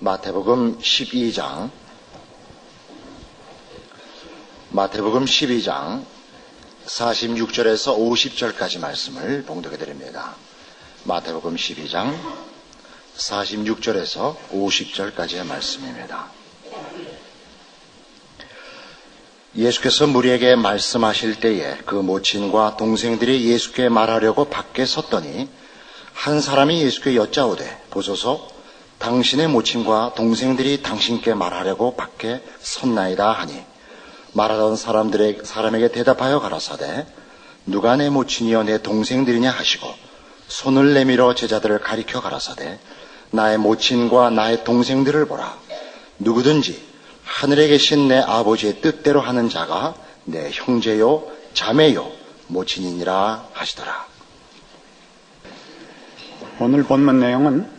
마태복음 12장 46절에서 50절까지 말씀을 봉독해 드립니다. 마태복음 12장 46절에서 50절까지의 말씀입니다. 예수께서 무리에게 말씀하실 때에 그 모친과 동생들이 예수께 말하려고 밖에 섰더니 한 사람이 예수께 여짜오되 보소서 당신의 모친과 동생들이 당신께 말하려고 밖에 섰나이다 하니 말하던 사람에게 대답하여 가라사대 누가 내 모친이여 내 동생들이냐 하시고 손을 내밀어 제자들을 가리켜 가라사대 나의 모친과 나의 동생들을 보라. 누구든지 하늘에 계신 내 아버지의 뜻대로 하는 자가 내 형제요 자매요 모친이니라 하시더라. 오늘 본문 내용은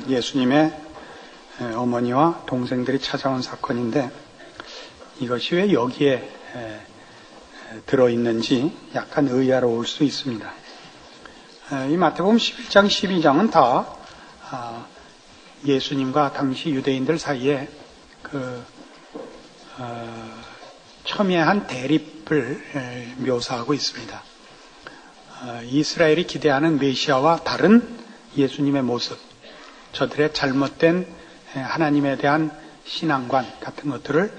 예수님의 어머니와 동생들이 찾아온 사건인데 이것이 왜 여기에 들어있는지 약간 의아로울 수 있습니다. 이 마태복음 11장, 12장은 다 예수님과 당시 유대인들 사이에 첨예한 대립을 묘사하고 있습니다. 이스라엘이 기대하는 메시아와 다른 예수님의 모습, 저들의 잘못된 하나님에 대한 신앙관 같은 것들을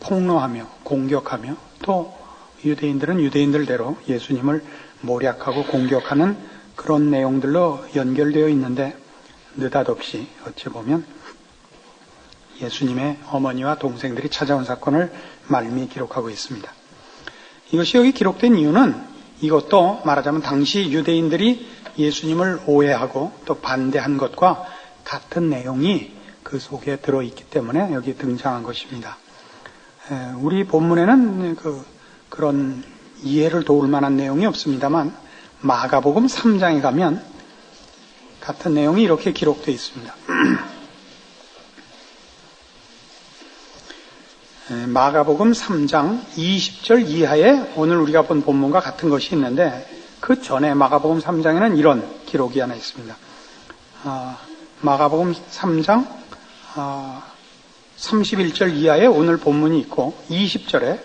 폭로하며 공격하며 또 유대인들은 유대인들대로 예수님을 모략하고 공격하는 그런 내용들로 연결되어 있는데 느닷없이 어찌 보면 예수님의 어머니와 동생들이 찾아온 사건을 말미에 기록하고 있습니다. 이것이 여기 기록된 이유는 이것도 말하자면 당시 유대인들이 예수님을 오해하고 또 반대한 것과 같은 내용이 그 속에 들어있기 때문에 여기 등장한 것입니다. 우리 본문에는 그런 이해를 도울 만한 내용이 없습니다만 마가복음 3장에 가면 같은 내용이 이렇게 기록되어 있습니다. 마가복음 3장 20절 이하에 오늘 우리가 본 본문과 같은 것이 있는데 그 전에 마가복음 3장에는 이런 기록이 하나 있습니다. 마가복음 3장 31절 이하에 오늘 본문이 있고 20절에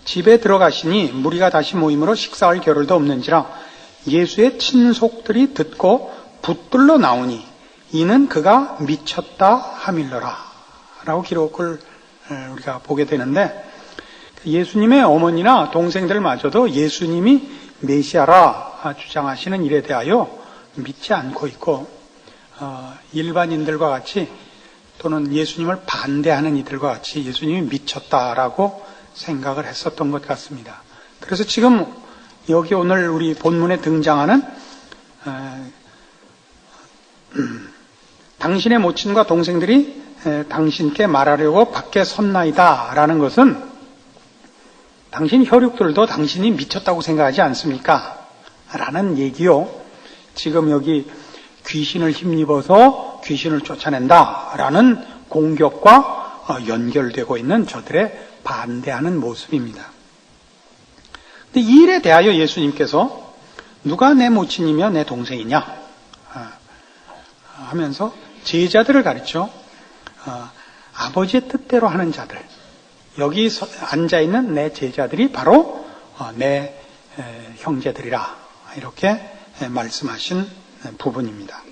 집에 들어가시니 무리가 다시 모임으로 식사할 겨를도 없는지라 예수의 친속들이 듣고 붙들러 나오니 이는 그가 미쳤다 함일러라 라고 기록을 우리가 보게 되는데 예수님의 어머니나 동생들마저도 예수님이 메시아라 주장하시는 일에 대하여 믿지 않고 있고 일반인들과 같이 또는 예수님을 반대하는 이들과 같이 예수님이 미쳤다라고 생각을 했었던 것 같습니다. 그래서 지금 여기 오늘 우리 본문에 등장하는 당신의 모친과 동생들이 당신께 말하려고 밖에 섰나이다 라는 것은 당신 혈육들도 당신이 미쳤다고 생각하지 않습니까? 라는 얘기요. 지금 여기 귀신을 힘입어서 귀신을 쫓아낸다 라는 공격과 연결되고 있는 저들의 반대하는 모습입니다. 근데 이 일에 대하여 예수님께서 누가 내 모친이며 내 동생이냐 하면서 제자들을 가르쳐 아버지의 뜻대로 하는 자들, 여기 앉아있는 내 제자들이 바로 내 형제들이라 이렇게 말씀하신 부분입니다.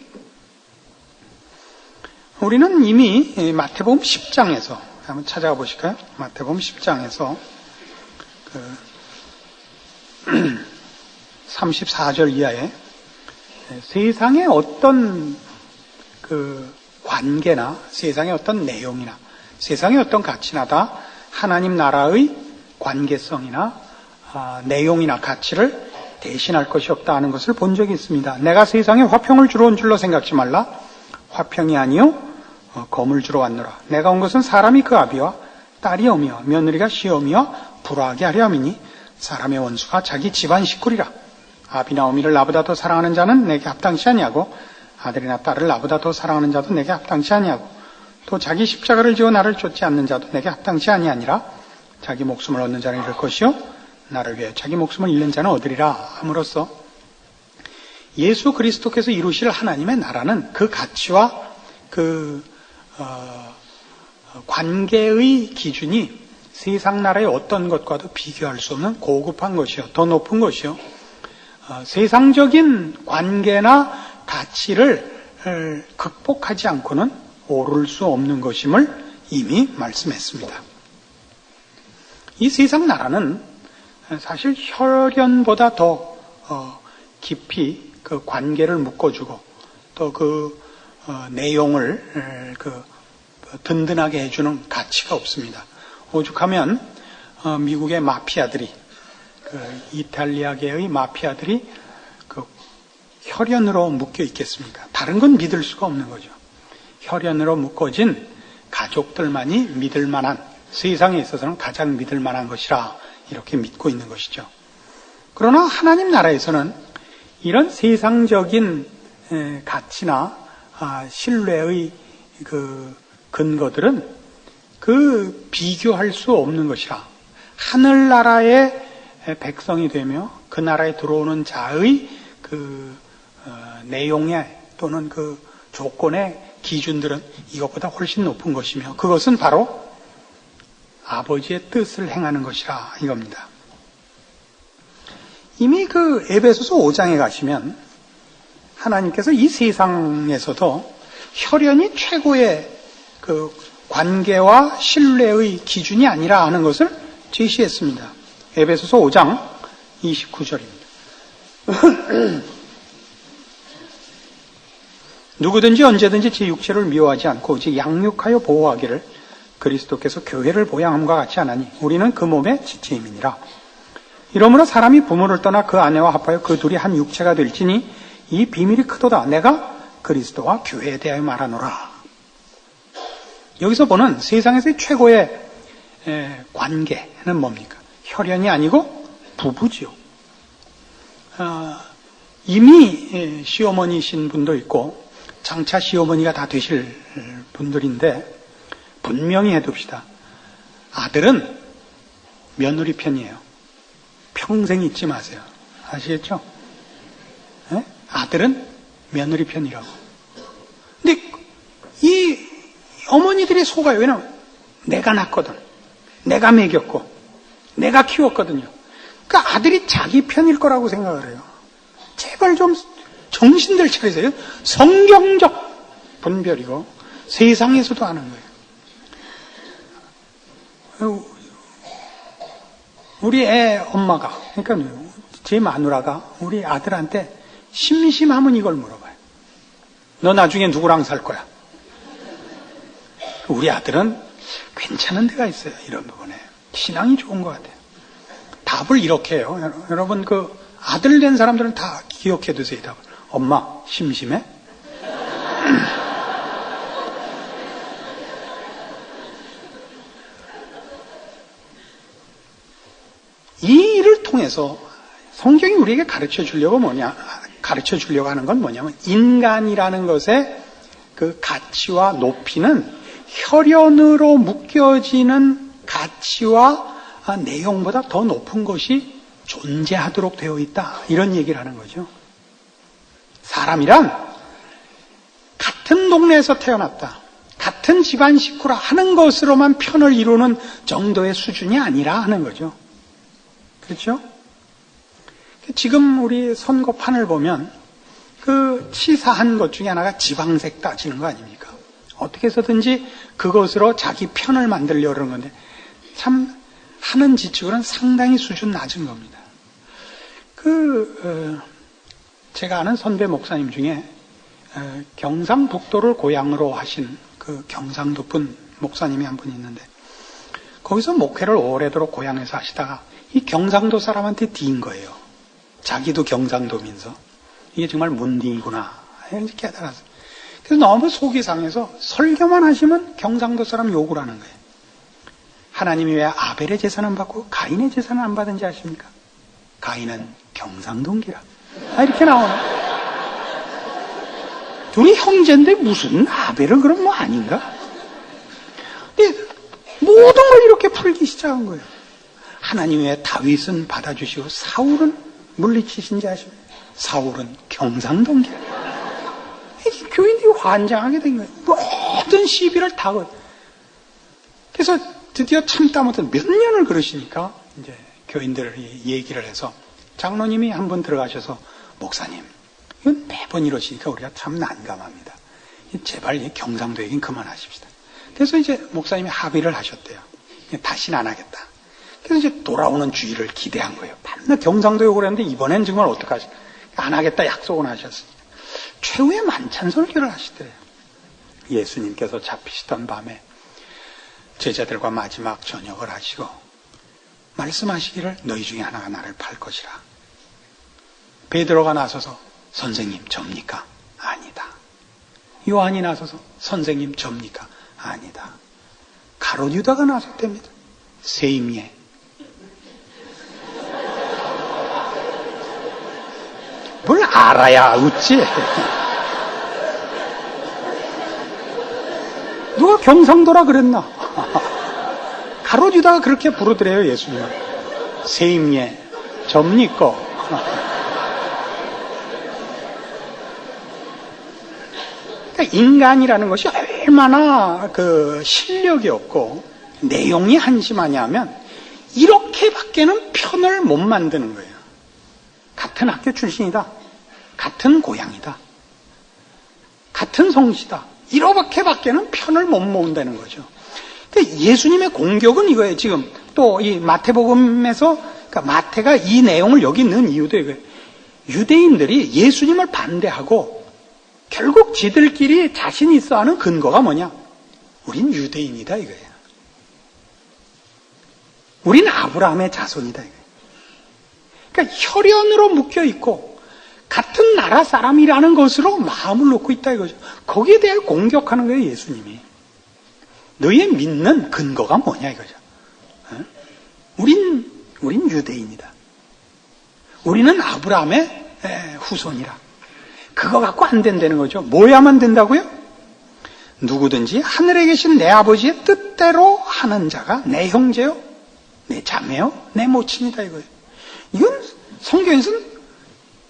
우리는 이미 마태복음 10장에서 한번 찾아가 보실까요? 마태복음 10장에서 34절 이하에 세상의 어떤 관계나 세상의 어떤 내용이나 세상의 어떤 가치나 다 하나님 나라의 관계성이나 내용이나 가치를 대신할 것이 없다 하는 것을 본 적이 있습니다. 내가 세상에 화평을 주러 온 줄로 생각지 말라. 화평이 아니요 검을 주러 왔노라. 내가 온 것은 사람이 그 아비와 딸이 어미와 며느리가 시어미와 불화하게 하려 함이니 사람의 원수가 자기 집안 식구리라. 아비나 어미를 나보다 더 사랑하는 자는 내게 합당치 아니하고 아들이나 딸을 나보다 더 사랑하는 자도 내게 합당치 아니하고 또 자기 십자가를 지어 나를 쫓지 않는 자도 내게 합당치 아니하니라. 자기 목숨을 얻는 자는 잃을 것이요 나를 위해 자기 목숨을 잃는 자는 얻으리라 함으로써 예수 그리스도께서 이루실 하나님의 나라는 그 가치와 그 관계의 기준이 세상 나라의 어떤 것과도 비교할 수 없는 고급한 것이요, 더 높은 것이요, 세상적인 관계나 가치를 극복하지 않고는 오를 수 없는 것임을 이미 말씀했습니다. 이 세상 나라는 사실 혈연보다 더 깊이 그 관계를 묶어주고 또 그 내용을 든든하게 해주는 가치가 없습니다. 오죽하면 미국의 마피아들이, 이탈리아계의 마피아들이 혈연으로 묶여 있겠습니까? 다른 건 믿을 수가 없는 거죠. 혈연으로 묶어진 가족들만이 믿을 만한, 세상에 있어서는 가장 믿을 만한 것이라 이렇게 믿고 있는 것이죠. 그러나 하나님 나라에서는 이런 세상적인 가치나 신뢰의 근거들은 비교할 수 없는 것이라, 하늘나라의 백성이 되며 그 나라에 들어오는 자의 내용에 또는 조건의 기준들은 이것보다 훨씬 높은 것이며, 그것은 바로 아버지의 뜻을 행하는 것이라 이겁니다. 이미 에베소서 5장에 가시면 하나님께서 이 세상에서도 혈연이 최고의 관계와 신뢰의 기준이 아니라 하는 것을 제시했습니다. 에베소서 5장 29절입니다. 누구든지 언제든지 제 육체를 미워하지 않고 오직 양육하여 보호하기를 그리스도께서 교회를 보양함과 같이 하나니 우리는 그 몸의 지체임이니라. 이러므로 사람이 부모를 떠나 그 아내와 합하여 그 둘이 한 육체가 될지니 이 비밀이 크도다. 내가 그리스도와 교회에 대하여 말하노라. 여기서 보는 세상에서의 최고의 관계는 뭡니까? 혈연이 아니고 부부지요. 이미 시어머니신 분도 있고 장차 시어머니가 다 되실 분들인데 분명히 해둡시다. 아들은 며느리 편이에요. 평생 잊지 마세요. 아시겠죠? 네? 아들은 며느리 편이라고. 근데 이 어머니들이 속아요. 왜냐면 내가 낳거든, 내가 먹였고 내가 키웠거든요. 그러니까 아들이 자기 편일 거라고 생각을 해요. 제발 좀 정신들 차리세요. 성경적 분별이고 세상에서도 하는 거예요. 우리 애 엄마가, 그러니까 제 마누라가 우리 아들한테 심심하면 이걸 물어봐요. 너 나중에 누구랑 살 거야? 우리 아들은 괜찮은 데가 있어요. 이런 부분에 신앙이 좋은 것 같아요. 답을 이렇게 해요. 여러분 아들 된 사람들은 다 기억해 두세요. 답을. 엄마 심심해? 이 일을 통해서 성경이 우리에게 가르쳐 주려고 하는 건 뭐냐면, 인간이라는 것의 그 가치와 높이는 혈연으로 묶여지는 가치와 내용보다 더 높은 것이 존재하도록 되어 있다. 이런 얘기를 하는 거죠. 사람이란 같은 동네에서 태어났다, 같은 집안 식구라 하는 것으로만 편을 이루는 정도의 수준이 아니라 하는 거죠. 그렇죠? 지금 우리 선거판을 보면 치사한 것 중에 하나가 지방색 따지는 거 아닙니까? 어떻게 해서든지 그것으로 자기 편을 만들려고 그러는 건데, 참 하는 지식은 상당히 수준 낮은 겁니다. 제가 아는 선배 목사님 중에 경상북도를 고향으로 하신 경상도 분 목사님이 한 분 있는데, 거기서 목회를 오래도록 고향에서 하시다가 이 경상도 사람한테 뒤인 거예요. 자기도 경상도면서 이게 정말 문딩이구나 이렇게 깨달았어요. 그래서 너무 속이 상해서 설교만 하시면 경상도 사람 욕을 하는 거예요. 하나님이 왜 아벨의 제사는 받고 가인의 제사는 안 받은지 아십니까? 가인은 경상도인기라. 이렇게 나오네. 둘이 형제인데 무슨 아벨은 그럼 뭐 아닌가? 근데 모든 걸 이렇게 풀기 시작한 거예요. 하나님 왜 다윗은 받아주시고 사울은 물리치신지 아십니까? 사울은 경상도인기라. 교인들이 환장하게 된 거예요. 모든 모든 시비를 다 그래서 드디어 참다 못한 몇 년을 그러시니까 이제 교인들이 얘기를 해서 장로님이 한 번 들어가셔서 목사님, 이건 매번 이러시니까 우리가 참 난감합니다. 제발 이 경상도 얘기는 그만하십시다. 그래서 이제 목사님이 합의를 하셨대요. 다시는 안 하겠다. 그래서 이제 돌아오는 주의를 기대한 거예요. 밤낮 경상도 욕을 했는데 이번엔 정말 어떡하지? 안 하겠다 약속은 하셨으니까. 최후의 만찬 설교를 하시더래요. 예수님께서 잡히시던 밤에 제자들과 마지막 저녁을 하시고 말씀하시기를 너희 중에 하나가 나를 팔 것이라. 베드로가 나서서 선생님 접니까? 아니다. 요한이 나서서 선생님 접니까? 아니다. 가롯 유다가 나섰답니다. 세임예. 뭘 알아야 웃지? 누가 경상도라 그랬나? 가롯 유다가 그렇게 부르더래요, 예수님을. 세임예, 접니까? 그러니까 인간이라는 것이 얼마나 실력이 없고 내용이 한심하냐면 이렇게밖에는 편을 못 만드는 거예요. 같은 학교 출신이다. 같은 고향이다. 같은 성씨다. 이렇게밖에는 편을 못 모은다는 거죠. 그러니까 예수님의 공격은 이거예요. 지금 또 이 마태복음에서 그러니까 마태가 이 내용을 여기 넣은 이유도 이거예요. 유대인들이 예수님을 반대하고 결국 지들끼리 자신 있어 하는 근거가 뭐냐? 우린 유대인이다 이거예요. 우린 아브라함의 자손이다 이거예요. 그러니까 혈연으로 묶여 있고 같은 나라 사람이라는 것으로 마음을 놓고 있다 이거죠. 거기에 대해 공격하는 거예요, 예수님이. 너희의 믿는 근거가 뭐냐 이거죠. 우린 유대인이다. 우리는 아브라함의 후손이라. 그거 갖고 안 된다는 거죠. 뭐 해야만 된다고요? 누구든지 하늘에 계신 내 아버지의 뜻대로 하는 자가 내 형제요, 내 자매요, 내 모친이다 이거예요. 이건 성경에서는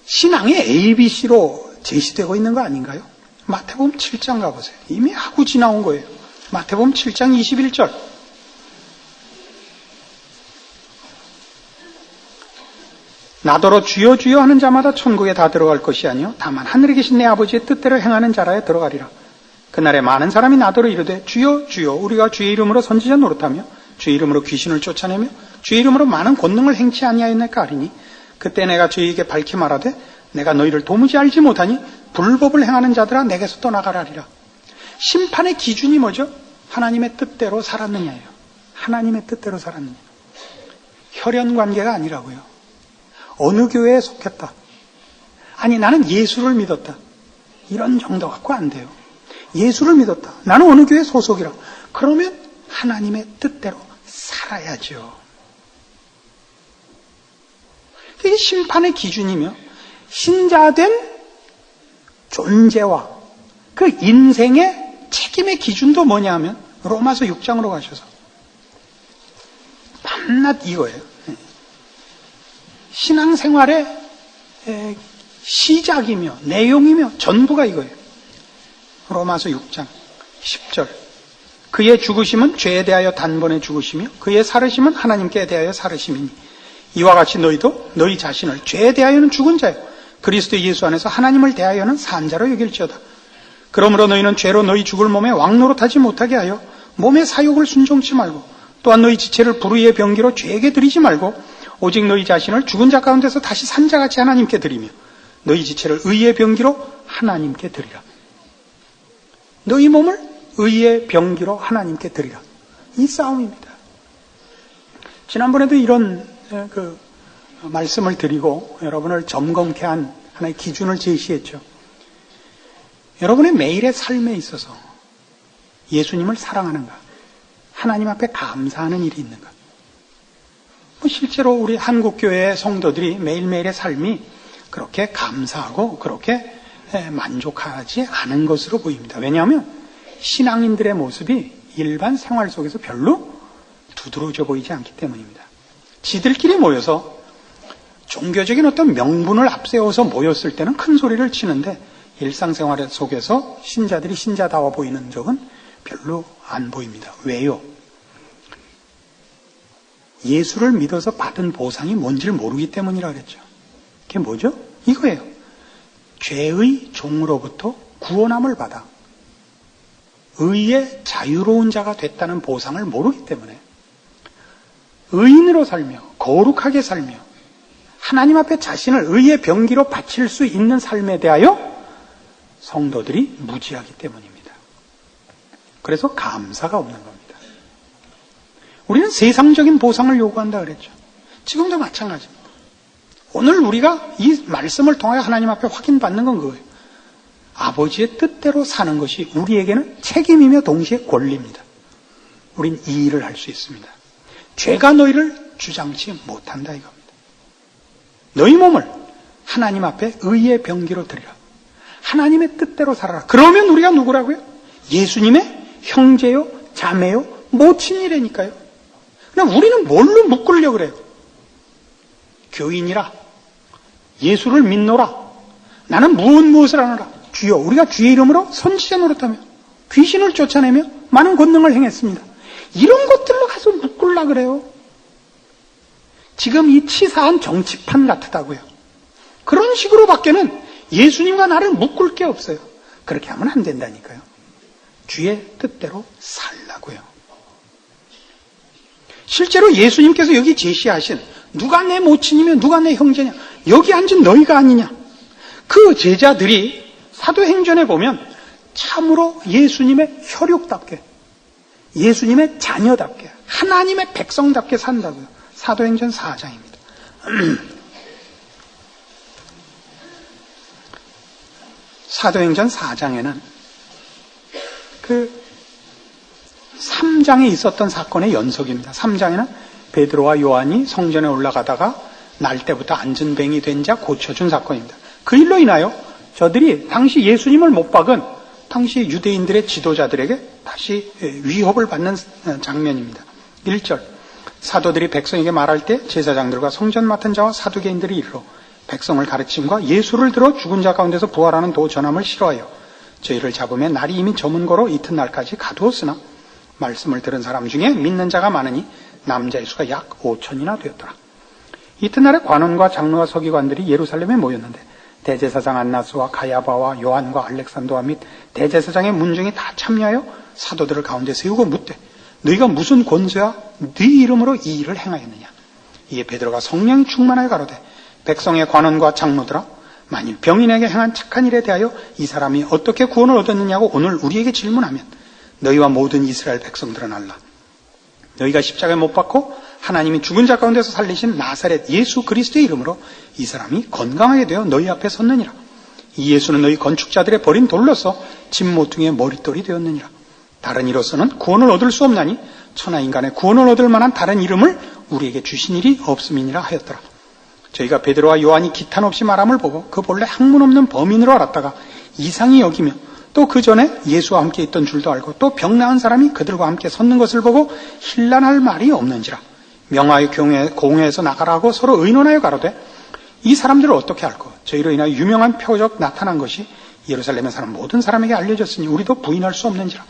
신앙의 ABC로 제시되고 있는 거 아닌가요? 마태복음 7장 가보세요. 이미 하고 지나온 거예요. 마태복음 7장 21절. 나더러 주여 주여 하는 자마다 천국에 다 들어갈 것이 아니요 다만 하늘에 계신 내 아버지의 뜻대로 행하는 자라에 들어가리라. 그날에 많은 사람이 나더러 이르되 주여 주여 우리가 주의 이름으로 선지자 노릇하며 주의 이름으로 귀신을 쫓아내며 주의 이름으로 많은 권능을 행치 아니하였나이까 하리니 그때 내가 저희에게 밝히 말하되 내가 너희를 도무지 알지 못하니 불법을 행하는 자들아 내게서 떠나가라리라. 심판의 기준이 뭐죠? 하나님의 뜻대로 살았느냐예요. 하나님의 뜻대로 살았느냐. 혈연 관계가 아니라고요. 어느 교회에 속했다. 아니 나는 예수를 믿었다. 이런 정도 갖고 안 돼요. 예수를 믿었다. 나는 어느 교회 소속이라. 그러면 하나님의 뜻대로 살아야죠. 이게 심판의 기준이며 신자된 존재와 그 인생의 책임의 기준도 뭐냐면 로마서 6장으로 가셔서 밤낮 이거예요. 신앙생활의 시작이며 내용이며 전부가 이거예요. 로마서 6장 10절. 그의 죽으심은 죄에 대하여 단번에 죽으시며 그의 살으심은 하나님께 대하여 살으심이니 이와 같이 너희도 너희 자신을 죄에 대하여는 죽은 자요 그리스도 예수 안에서 하나님을 대하여는 산 자로 여길지어다. 그러므로 너희는 죄로 너희 죽을 몸에 왕노릇하지 못하게 하여 몸의 사욕을 순종치 말고 또한 너희 지체를 불의의 병기로 죄에게 드리지 말고 오직 너희 자신을 죽은 자 가운데서 다시 산 자같이 하나님께 드리며 너희 지체를 의의 병기로 하나님께 드리라. 너희 몸을 의의 병기로 하나님께 드리라. 이 싸움입니다. 지난번에도 이런 말씀을 드리고 여러분을 점검케 한 하나의 기준을 제시했죠. 여러분의 매일의 삶에 있어서 예수님을 사랑하는가? 하나님 앞에 감사하는 일이 있는가? 실제로 우리 한국교회의 성도들이 매일매일의 삶이 그렇게 감사하고 그렇게 만족하지 않은 것으로 보입니다. 왜냐하면 신앙인들의 모습이 일반 생활 속에서 별로 두드러져 보이지 않기 때문입니다. 지들끼리 모여서 종교적인 어떤 명분을 앞세워서 모였을 때는 큰 소리를 치는데 일상생활 속에서 신자들이 신자다워 보이는 적은 별로 안 보입니다. 왜요? 예수를 믿어서 받은 보상이 뭔지를 모르기 때문이라 그랬죠. 그게 뭐죠? 이거예요. 죄의 종으로부터 구원함을 받아 의의 자유로운 자가 됐다는 보상을 모르기 때문에 의인으로 살며 거룩하게 살며 하나님 앞에 자신을 의의 병기로 바칠 수 있는 삶에 대하여 성도들이 무지하기 때문입니다. 그래서 감사가 없는 겁니다. 우리는 세상적인 보상을 요구한다 그랬죠. 지금도 마찬가지입니다. 오늘 우리가 이 말씀을 통하여 하나님 앞에 확인받는 건 그거예요. 아버지의 뜻대로 사는 것이 우리에게는 책임이며 동시에 권리입니다. 우린 이 일을 할 수 있습니다. 죄가 너희를 주장치 못한다 이겁니다. 너희 몸을 하나님 앞에 의의 병기로 드리라. 하나님의 뜻대로 살아라. 그러면 우리가 누구라고요? 예수님의 형제요, 자매요, 모친이라니까요. 그냥 우리는 뭘로 묶으려고 그래요? 교인이라, 예수를 믿노라, 나는 무엇을 하노라. 주여, 우리가 주의 이름으로 선지자 노릇하며 귀신을 쫓아내며 많은 권능을 행했습니다. 이런 것들로 가서 묶으려고 그래요. 지금 이 치사한 정치판 같다고요. 그런 식으로 밖에는 예수님과 나를 묶을 게 없어요. 그렇게 하면 안 된다니까요. 주의 뜻대로 살라고요. 실제로 예수님께서 여기 제시하신 누가 내 모친이며 누가 내 형제냐, 여기 앉은 너희가 아니냐, 그 제자들이 사도행전에 보면 참으로 예수님의 혈육답게, 예수님의 자녀답게, 하나님의 백성답게 산다고요. 사도행전 4장입니다. 사도행전 4장에는 그 3장에 있었던 사건의 연속입니다. 3장에는 베드로와 요한이 성전에 올라가다가 날 때부터 안전뱅이 된 자 고쳐준 사건입니다. 그 일로 인하여 저들이 당시 예수님을 못 박은 당시 유대인들의 지도자들에게 다시 위협을 받는 장면입니다. 1절, 사도들이 백성에게 말할 때 제사장들과 성전 맡은 자와 사두개인들이 이르러 백성을 가르침과 예수를 들어 죽은 자 가운데서 부활하는 도 전함을 싫어하여 저희를 잡으면 날이 이미 저문거로 이튿날까지 가두었으나 말씀을 들은 사람 중에 믿는 자가 많으니 남자의 수가 약 5천이나 되었더라. 이튿날에 관원과 장로와 서기관들이 예루살렘에 모였는데 대제사장 안나스와 가야바와 요한과 알렉산더와 및 대제사장의 문중이 다 참여하여 사도들을 가운데 세우고 묻되 너희가 무슨 권세와 네 이름으로 이 일을 행하였느냐. 이에 베드로가 성령이 충만하여 가로되 백성의 관원과 장로들아, 만일 병인에게 행한 착한 일에 대하여 이 사람이 어떻게 구원을 얻었느냐고 오늘 우리에게 질문하면 너희와 모든 이스라엘 백성들은 알라. 너희가 십자가에 못 박고 하나님이 죽은 자 가운데서 살리신 나사렛 예수 그리스도의 이름으로 이 사람이 건강하게 되어 너희 앞에 섰느니라. 이 예수는 너희 건축자들의 버린 돌로서 집 모퉁이의 머릿돌이 되었느니라. 다른 이로서는 구원을 얻을 수 없나니 천하인간의 구원을 얻을 만한 다른 이름을 우리에게 주신 일이 없음이니라 하였더라. 저희가 베드로와 요한이 기탄 없이 말함을 보고 그 본래 학문 없는 범인으로 알았다가 이상히 여기며 또 그 전에 예수와 함께 있던 줄도 알고 또 병 나은 사람이 그들과 함께 섰는 것을 보고 힐난할 말이 없는지라. 명하여 공회에서 나가라고 서로 의논하여 가로되 이 사람들을 어떻게 할꼬? 저희로 인하여 유명한 표적 나타난 것이 예루살렘에 사는 모든 사람에게 알려졌으니 우리도 부인할 수 없는지라.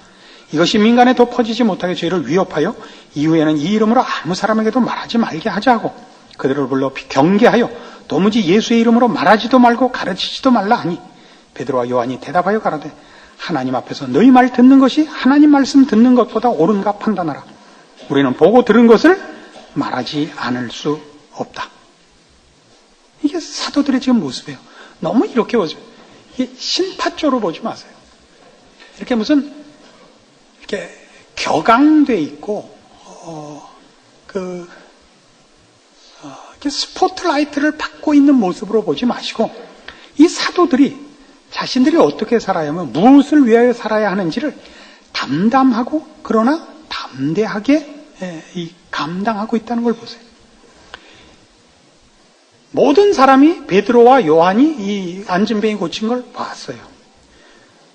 이것이 민간에 더 퍼지지 못하게 저희를 위협하여 이후에는 이 이름으로 아무 사람에게도 말하지 말게 하자고 그들을 불러 경계하여 도무지 예수의 이름으로 말하지도 말고 가르치지도 말라 하니 베드로와 요한이 대답하여 가로되 하나님 앞에서 너희 말 듣는 것이 하나님 말씀 듣는 것보다 옳은가 판단하라. 우리는 보고 들은 것을 말하지 않을 수 없다. 이게 사도들의 지금 모습이에요. 너무 이렇게 보세요. 이게 신파조로 보지 마세요. 이렇게 무슨 이렇게 격앙돼 있고 이렇게 스포트라이트를 받고 있는 모습으로 보지 마시고 이 사도들이 자신들이 어떻게 살아야 하면 무엇을 위하여 살아야 하는지를 담담하고 그러나 담대하게 감당하고 있다는 걸 보세요. 모든 사람이 베드로와 요한이 이 안진뱅이 고친 걸 봤어요.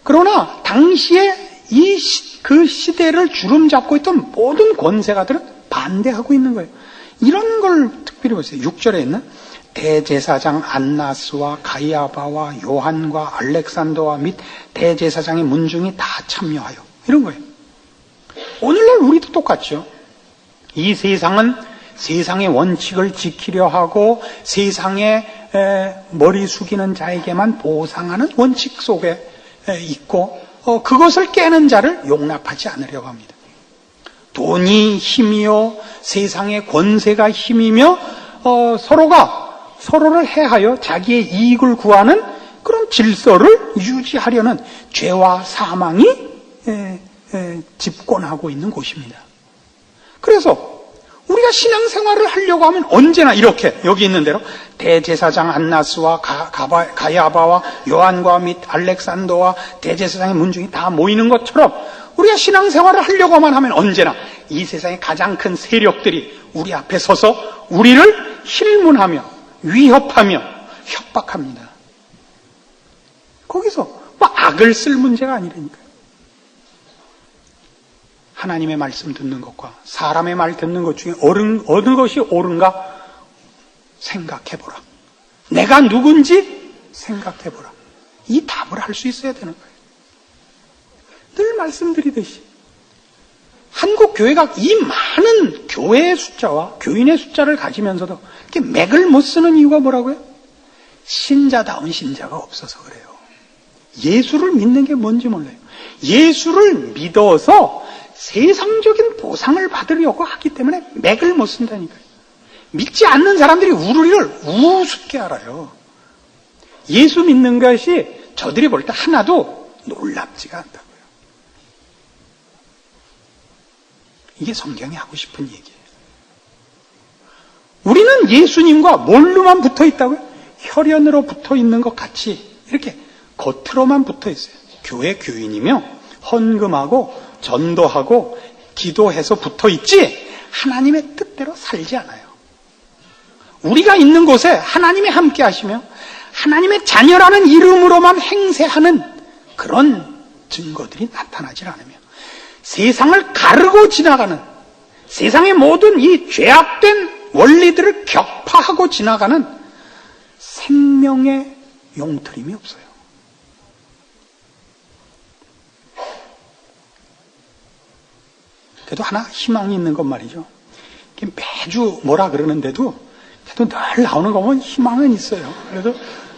그러나 당시에 그 시대를 주름잡고 있던 모든 권세가들은 반대하고 있는 거예요. 이런 걸 특별히 보세요. 6절에 있는 대제사장 안나스와 가야바와 요한과 알렉산더와 및 대제사장의 문중이 다 참여하여 이런 거예요. 오늘날 우리도 똑같죠. 이 세상은 세상의 원칙을 지키려 하고 세상에 머리 숙이는 자에게만 보상하는 원칙 속에 있고 그것을 깨는 자를 용납하지 않으려고 합니다. 돈이 힘이요 세상의 권세가 힘이며 서로가 서로를 해하여 자기의 이익을 구하는 그런 질서를 유지하려는 죄와 사망이 집권하고 있는 곳입니다. 그래서 우리가 신앙생활을 하려고 하면 언제나 이렇게 여기 있는 대로 대제사장 안나스와 가야바와 요한과 및 알렉산더와 대제사장의 문중이 다 모이는 것처럼 우리가 신앙생활을 하려고만 하면 언제나 이 세상의 가장 큰 세력들이 우리 앞에 서서 우리를 힐문하며 위협하며 협박합니다. 거기서 악을 쓸 문제가 아니라니까요. 하나님의 말씀 듣는 것과 사람의 말 듣는 것 중에 어느 것이 옳은가 생각해보라. 내가 누군지 생각해보라. 이 답을 할 수 있어야 되는 거예요. 늘 말씀드리듯이 한국 교회가 이 많은 교회의 숫자와 교인의 숫자를 가지면서도 이렇게 맥을 못 쓰는 이유가 뭐라고요? 신자다운 신자가 없어서 그래요. 예수를 믿는 게 뭔지 몰라요. 예수를 믿어서 세상적인 보상을 받으려고 하기 때문에 맥을 못 쓴다니까요. 믿지 않는 사람들이 우리를 우습게 알아요. 예수 믿는 것이 저들이 볼 때 하나도 놀랍지가 않다고요. 이게 성경이 하고 싶은 얘기예요. 우리는 예수님과 뭘로만 붙어 있다고요? 혈연으로 붙어 있는 것 같이 이렇게 겉으로만 붙어 있어요. 교회 교인이며 헌금하고 전도하고 기도해서 붙어 있지 하나님의 뜻대로 살지 않아요. 우리가 있는 곳에 하나님이 함께 하시며 하나님의 자녀라는 이름으로만 행세하는 그런 증거들이 나타나질 않으며 세상을 가르고 지나가는 세상의 모든 이 죄악된 원리들을 격파하고 지나가는 생명의 용트림이 없어요. 그래도 하나 희망이 있는 것 말이죠. 매주 뭐라 그러는데도 그래도 늘 나오는 거 보면 희망은 있어요.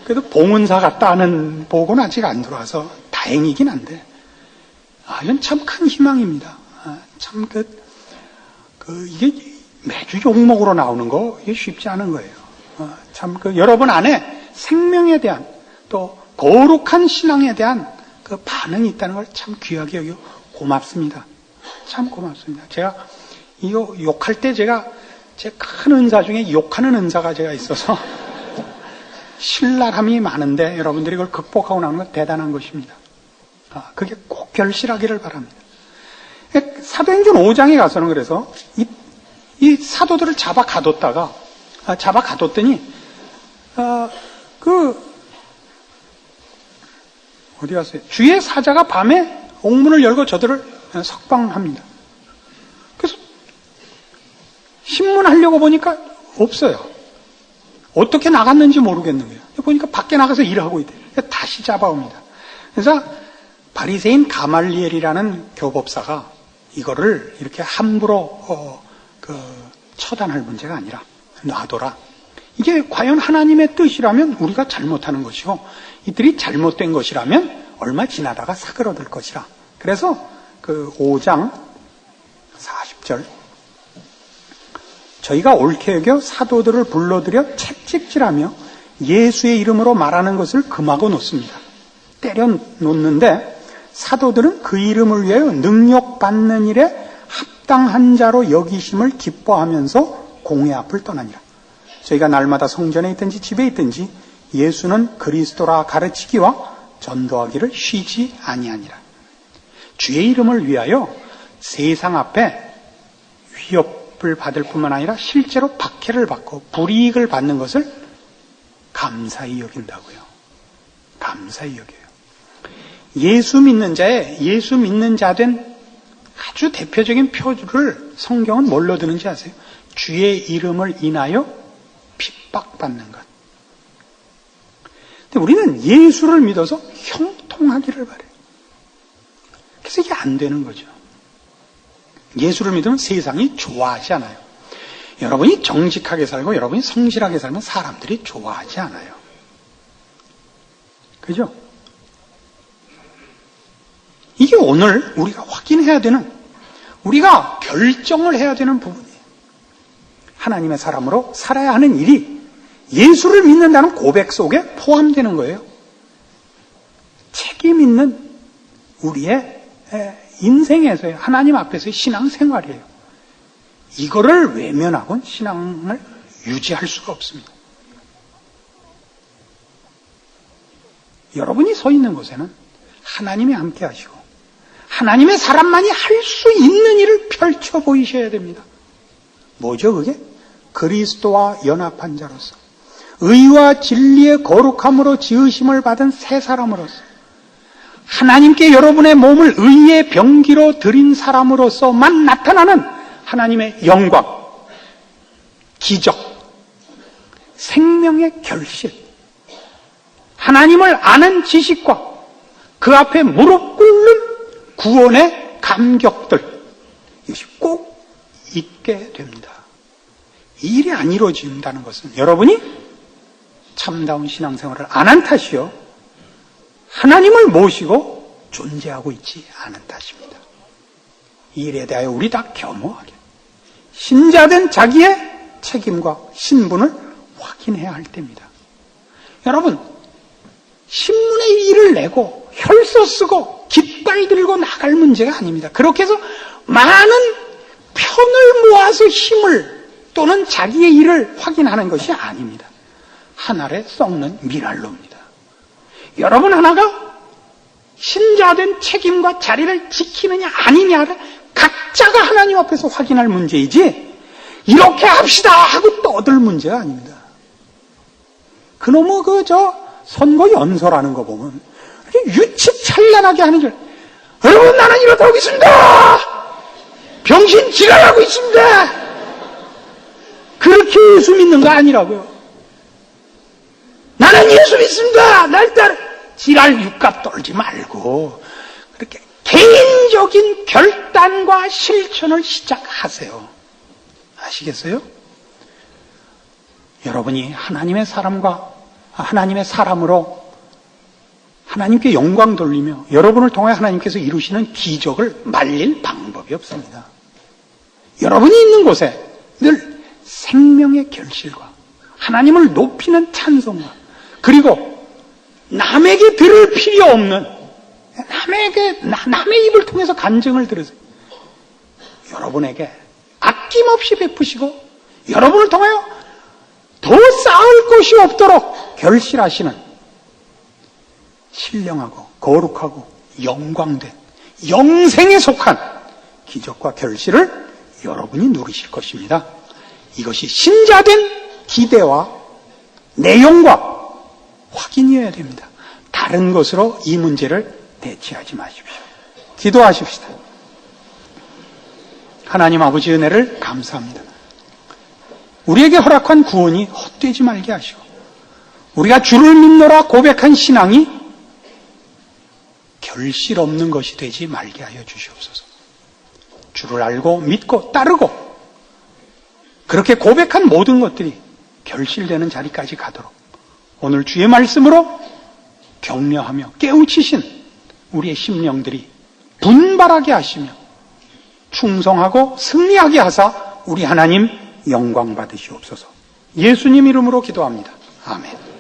그래도 봉은사 같다 하는 복은 아직 안 들어와서 다행이긴 한데 이건 참 큰 희망입니다. 참 이게 매주 욕먹으로 나오는 거 이게 쉽지 않은 거예요. 참 여러분 안에 생명에 대한 또 거룩한 신앙에 대한 그 반응이 있다는 걸 참 귀하게 여기고 고맙습니다. 참 고맙습니다. 제가 이거 욕할 때 제 큰 은사 중에 욕하는 은사가 제가 있어서 신랄함이 많은데 여러분들이 이걸 극복하고 나오는 건 대단한 것입니다. 그게 꼭 결실하기를 바랍니다. 사도행전 5장에 가서는 그래서 이 사도들을 잡아 가뒀더니 어디 갔어요? 주의 사자가 밤에 옥문을 열고 저들을 석방합니다. 그래서 신문하려고 보니까 없어요. 어떻게 나갔는지 모르겠는 거예요. 보니까 밖에 나가서 일하고 있대요. 다시 잡아옵니다. 그래서 바리새인 가말리엘이라는 교법사가 이거를 이렇게 함부로 처단할 문제가 아니라 놔둬라. 이게 과연 하나님의 뜻이라면 우리가 잘못하는 것이고 이들이 잘못된 것이라면 얼마 지나다가 사그러들 것이라. 그래서 5장 40절 저희가 옳게 여겨 사도들을 불러들여 채찍질하며 예수의 이름으로 말하는 것을 금하고 놓습니다. 때려 놓는데 사도들은 그 이름을 위하여 능력받는 일에 합당한 자로 여기심을 기뻐하면서 공회 앞을 떠나니라. 저희가 날마다 성전에 있든지 집에 있든지 예수는 그리스도라 가르치기와 전도하기를 쉬지 아니하니라. 주의 이름을 위하여 세상 앞에 위협을 받을 뿐만 아니라 실제로 박해를 받고 불이익을 받는 것을 감사히 여긴다고요. 감사히 여겨요. 예수 믿는 자 된 아주 대표적인 표를 성경은 뭘로 드는지 아세요? 주의 이름을 인하여 핍박받는 것. 근데 우리는 예수를 믿어서 형통하기를 바래요. 그래서 이게 안 되는 거죠. 예수를 믿으면 세상이 좋아하지 않아요. 여러분이 정직하게 살고 여러분이 성실하게 살면 사람들이 좋아하지 않아요. 그죠? 이게 오늘 우리가 확인해야 되는, 우리가 결정을 해야 되는 부분이에요. 하나님의 사람으로 살아야 하는 일이 예수를 믿는다는 고백 속에 포함되는 거예요. 책임 있는 우리의 인생에서의 하나님 앞에서의 신앙생활이에요. 이거를 외면하고는 신앙을 유지할 수가 없습니다. 여러분이 서 있는 곳에는 하나님이 함께 하시고 하나님의 사람만이 할 수 있는 일을 펼쳐 보이셔야 됩니다. 뭐죠 그게? 그리스도와 연합한 자로서 의와 진리의 거룩함으로 지으심을 받은 새 사람으로서 하나님께 여러분의 몸을 의의 병기로 드린 사람으로서만 나타나는 하나님의 영광, 기적, 생명의 결실, 하나님을 아는 지식과 그 앞에 무릎 꿇는 구원의 감격들, 이것이 꼭 있게 됩니다. 이 일이 안 이루어진다는 것은 여러분이 참다운 신앙생활을 안 한 탓이요, 하나님을 모시고 존재하고 있지 않은 탓입니다. 이 일에 대하여 우리 다 겸허하게 신자된 자기의 책임과 신분을 확인해야 할 때입니다. 여러분, 신문에 일을 내고 혈서 쓰고 깃발 들고 나갈 문제가 아닙니다. 그렇게 해서 많은 편을 모아서 힘을 또는 자기의 일을 확인하는 것이 아닙니다. 하늘에 썩는 미랄로입니다. 여러분 하나가 신자된 책임과 자리를 지키느냐 아니냐를 각자가 하나님 앞에서 확인할 문제이지 이렇게 합시다 하고 떠들 문제가 아닙니다. 그놈의 선거 연설하는 거 보면 유치찬란하게 하는 줄, 여러분 나는 이렇다 하고 있습니다. 병신 지랄하고 있습니다. 그렇게 예수 믿는 거 아니라고요. 나는 예수 믿습니다. 날 따라 지랄 육갑 떨지 말고 그렇게 개인적인 결단과 실천을 시작하세요. 아시겠어요? 여러분이 하나님의 사람으로 하나님께 영광 돌리며 여러분을 통해 하나님께서 이루시는 기적을 말릴 방법이 없습니다. 여러분이 있는 곳에 늘 생명의 결실과 하나님을 높이는 찬송과 그리고 남에게 들을 필요 없는 남의 입을 통해서 간증을 들으세요. 여러분에게 아낌없이 베푸시고 여러분을 통하여 더 쌓을 것이 없도록 결실하시는 신령하고 거룩하고 영광된 영생에 속한 기적과 결실을 여러분이 누리실 것입니다. 이것이 신자된 기대와 내용과 확인이어야 됩니다. 다른 것으로 이 문제를 대체하지 마십시오. 기도하십시다. 하나님 아버지 은혜를 감사합니다. 우리에게 허락한 구원이 헛되지 말게 하시고 우리가 주를 믿노라 고백한 신앙이 결실 없는 것이 되지 말게 하여 주시옵소서. 주를 알고 믿고 따르고 그렇게 고백한 모든 것들이 결실되는 자리까지 가도록 오늘 주의 말씀으로 격려하며 깨우치신 우리의 심령들이 분발하게 하시며 충성하고 승리하게 하사 우리 하나님 영광 받으시옵소서. 예수님 이름으로 기도합니다. 아멘.